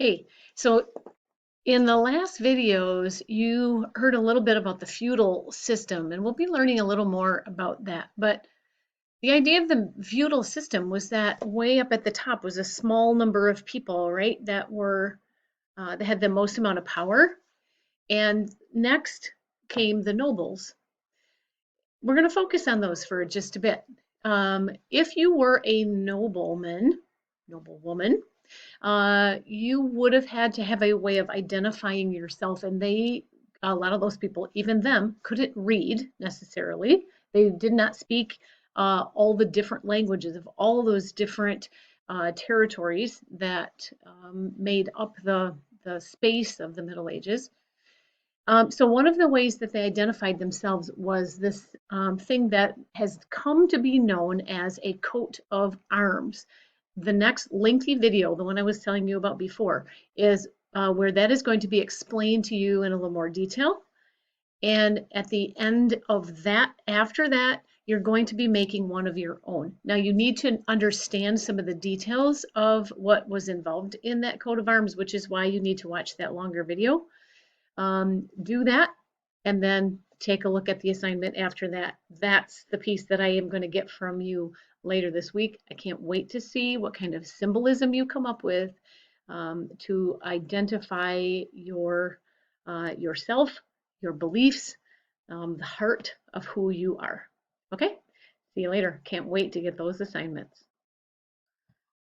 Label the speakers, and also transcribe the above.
Speaker 1: Hey, so in the last videos, you heard a little bit about the feudal system, and we'll be learning a little more about that. But the idea of the feudal system was that way up at the top was a small number of people, right, that had the most amount of power. And next came the nobles. We're going to focus on those for just a bit. If you were a noblewoman, you would have had to have a way of identifying yourself, and a lot of those people, even them, couldn't read necessarily. They did not speak all the different languages of all those different territories that made up the space of the Middle Ages. So one of the ways that they identified themselves was this thing that has come to be known as a coat of arms. The next lengthy video, the one I was telling you about before, is where that is going to be explained to you in a little more detail. And at the end of that, after that, you're going to be making one of your own. Now, you need to understand some of the details of what was involved in that coat of arms, which is why you need to watch that longer video. Do that and then take a look at the assignment after that. That's the piece that I am going to get from you later this week. I can't wait to see what kind of symbolism you come up with to identify yourself, your beliefs, the heart of who you are. Okay? See you later. Can't wait to get those assignments.